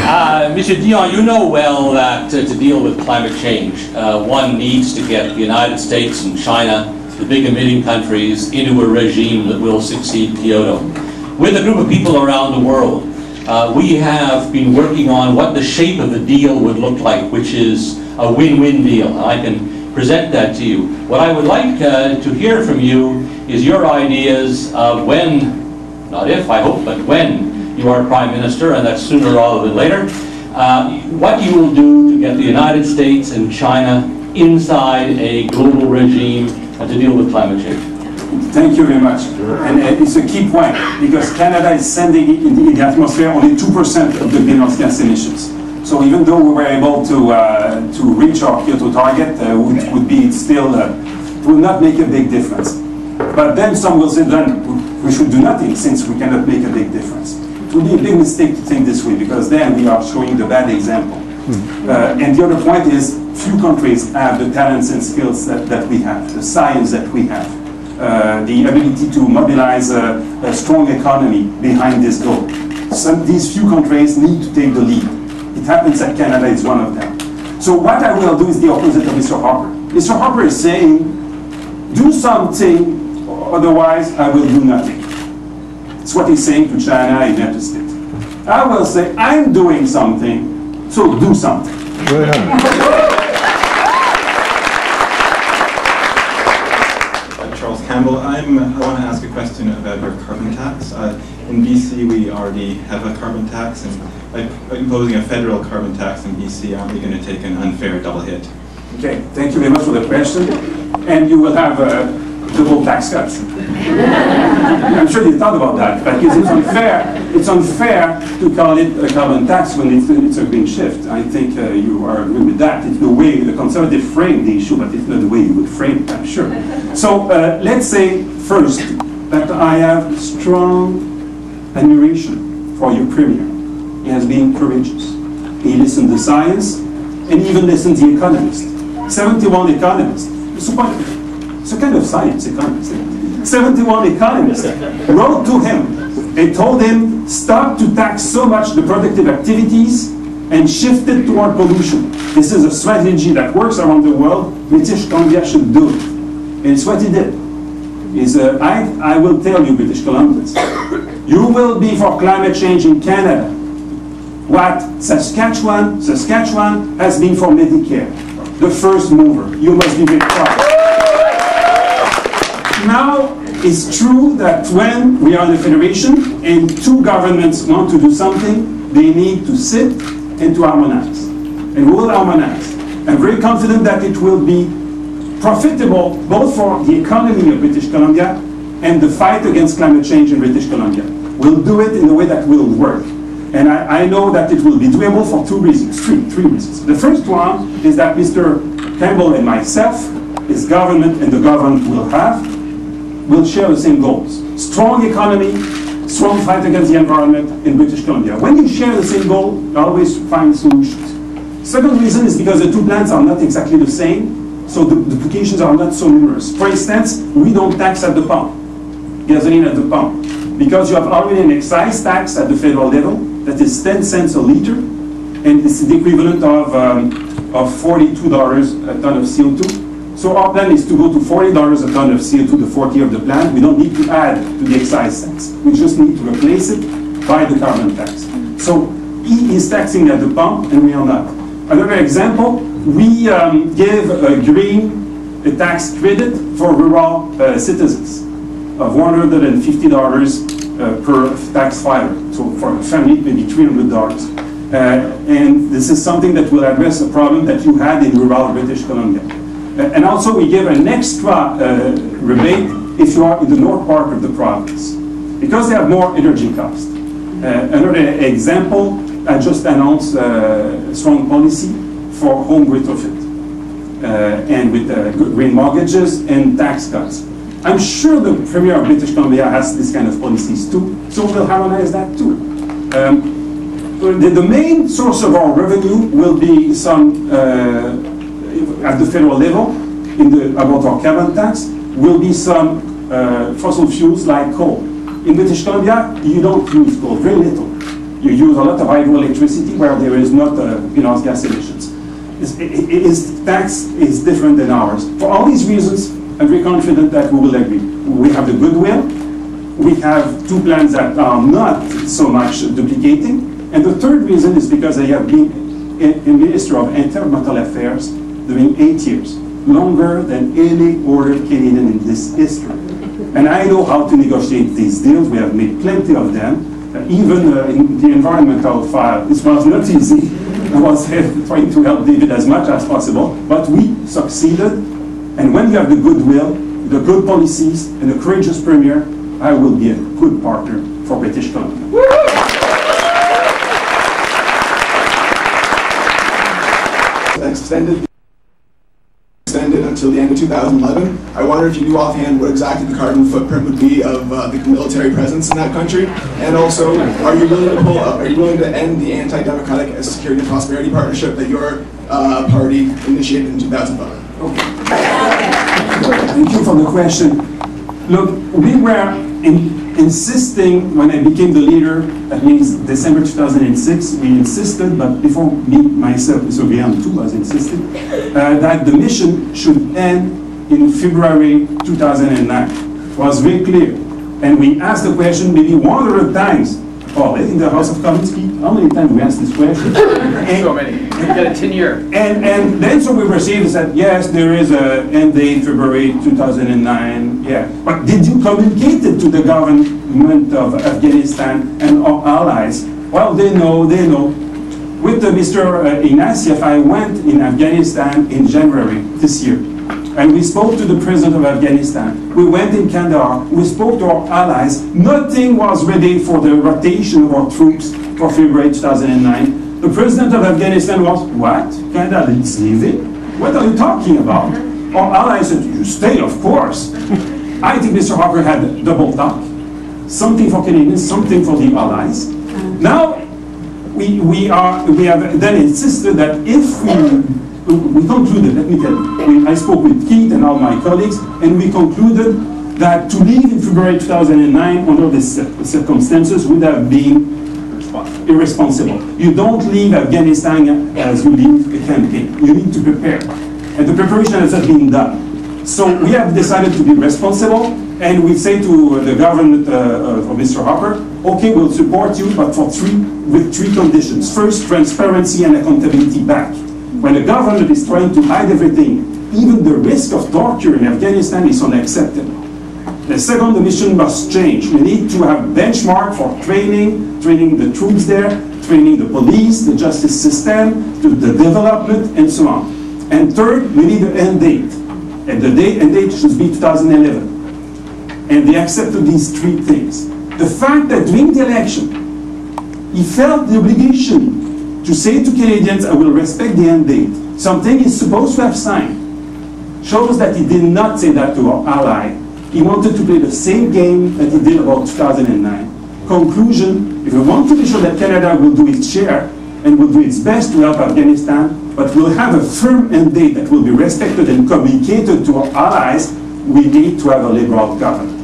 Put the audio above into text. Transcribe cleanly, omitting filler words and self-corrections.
Mr. Dion, you know well that to deal with climate change, one needs to get the United States and China, the big emitting countries, into a regime that will succeed Kyoto. With a group of people around the world, we have been working on what the shape of the deal would look like, which is a win-win deal. I can present that to you. What I would like to hear from you is your ideas of when, not if, I hope, but when you are Prime Minister, and that's sooner rather than later, what you will do to get the United States and China inside a global regime to deal with climate change. Thank you very much. And it's a key point, because Canada is sending in the atmosphere only 2% of the greenhouse gas emissions. So even though we were able to reach our Kyoto target, which would be still, will not make a big difference. But then some will say, then we should do nothing since we cannot make a big difference. It would be a big mistake to think this way, because then we are showing the bad example. And the other point is, few countries have the talents and skills that we have, the science that we have, the ability to mobilize a strong economy behind this goal. These few countries need to take the lead. It happens that Canada is one of them. So what I will do is the opposite of Mr. Harper. Mr. Harper is saying, do something, otherwise I will do nothing. It's what he's saying to China and United States. I will say, I'm doing something, so do something. Charles Campbell, I want to ask a question about your carbon tax. In BC, we already have a carbon tax, and by imposing a federal carbon tax in BC, aren't we going to take an unfair double hit? Okay, thank you very much for the question. And you will have double tax cuts. I'm sure you thought about that, because it's unfair to call it a carbon tax when it's a green shift. I think you are agree with that. It's the way the Conservative frame the issue, but it's not the way you would frame it, I'm sure. So let's say first that I have strong admiration for your Premier. He has been courageous. He listened to science and even listened to economists. 71 economists. It's a kind of science economist. 71 economists wrote to him. They told him, stop to tax so much the productive activities and shift it toward pollution. This is a strategy that works around the world. British Columbia should do it. And it's what he did. I will tell you, British Columbians, you will be for climate change in Canada what Saskatchewan has been for Medicare. The first mover. You must be very proud. Now, it's true that when we are in a federation and two governments want to do something, they need to sit and to harmonize. And we will harmonize. I'm very confident that it will be profitable both for the economy of British Columbia and the fight against climate change in British Columbia. We'll do it in a way that will work. And I know that it will be doable for two reasons, three reasons. The first one is that Mr. Campbell and myself, his government and the government will share the same goals. Strong economy, strong fight against the environment in British Columbia. When you share the same goal, you always find solutions. Second reason is because the two plans are not exactly the same, so the duplications are not so numerous. For instance, we don't tax at the pump, gasoline at the pump, because you have already an excise tax at the federal level that is 10 cents a liter, and it's the equivalent of $42 a ton of CO2. So our plan is to go to $40 a ton of CO2, the 40 of the plan. We don't need to add to the excise tax. We just need to replace it by the carbon tax. So he is taxing at the pump, and we are not. Another example, we give a tax credit for rural citizens of $150 per tax filer. So for a family, maybe $300. And this is something that will address a problem that you had in rural British Columbia. And also we give an extra rebate if you are in the north part of the province, because they have more energy costs. Another example, I just announced a strong policy for home retrofit and with green mortgages and tax cuts. I'm sure the Premier of British Columbia has this kind of policies too, so we'll harmonize that too. The main source of our revenue will be some at the federal level, about our carbon tax, will be some fossil fuels like coal. In British Columbia, you don't use coal, very little. You use a lot of hydroelectricity where there is not greenhouse gas emissions. His tax is different than ours. For all these reasons, I'm very confident that we will agree. We have the goodwill. We have two plans that are not so much duplicating. And the third reason is because I have been a Minister of Environmental Affairs during 8 years, longer than any other Canadian in this history. And I know how to negotiate these deals. We have made plenty of them. Even in the environmental file, this was not easy. I was trying to help David as much as possible, but we succeeded. And when you have the goodwill, the good policies, and a courageous premier, I will be a good partner for British Columbia. Extended until the end of 2011. I wonder if you knew offhand what exactly the carbon footprint would be of the military presence in that country, and also, are you willing to pull up? Are you willing to end the anti-democratic Security and Prosperity Partnership that your party initiated in 2005? Okay. Thank you for the question. Look, we were insisting when I became the leader, that means December 2006, we insisted, but before me, myself, Mr. Dion too was insisted, that the mission should end in February 2009. It was very clear. And we asked the question maybe 100 times. Oh, in the House of Commons, how many times we asked this question? So many. You got a 10-year. And then so we received that yes, there is an end date, February 2009. Yeah, but did you communicate it to the government of Afghanistan and our allies? Well, they know. With Mr. Ignatieff, I went in Afghanistan in January this year. And we spoke to the president of Afghanistan. We went in Kandahar. We spoke to our allies. Nothing was ready for the rotation of our troops for February 2009. The president of Afghanistan was, what? Canada is leaving? What are you talking about? Our allies said, you stay, of course. I think Mr. Harper had double talk. Something for Canadians, something for the allies. Now, we have then insisted that if we concluded, let me tell you, I spoke with Keith and all my colleagues, and we concluded that to leave in February 2009 under these circumstances would have been irresponsible. You don't leave Afghanistan as you leave a campaign. You need to prepare. And the preparation has not been done. So we have decided to be responsible, and we say to the government of Mr. Harper, okay, we'll support you, but with three conditions. First, transparency and accountability back. When the government is trying to hide everything, even the risk of torture in Afghanistan is unacceptable. The second, the mission must change. We need to have benchmark for training the troops there, training the police, the justice system, the development, and so on. And third, we need an end date. And the end date should be 2011. And they accepted these three things. The fact that during the election, he felt the obligation to say to Canadians, I will respect the end date, something he's supposed to have signed, shows that he did not say that to our ally. He wanted to play the same game that he did about 2009. Conclusion, if we want to be sure that Canada will do its share and will do its best to help Afghanistan, but will have a firm end date that will be respected and communicated to our allies, we need to have a liberal government.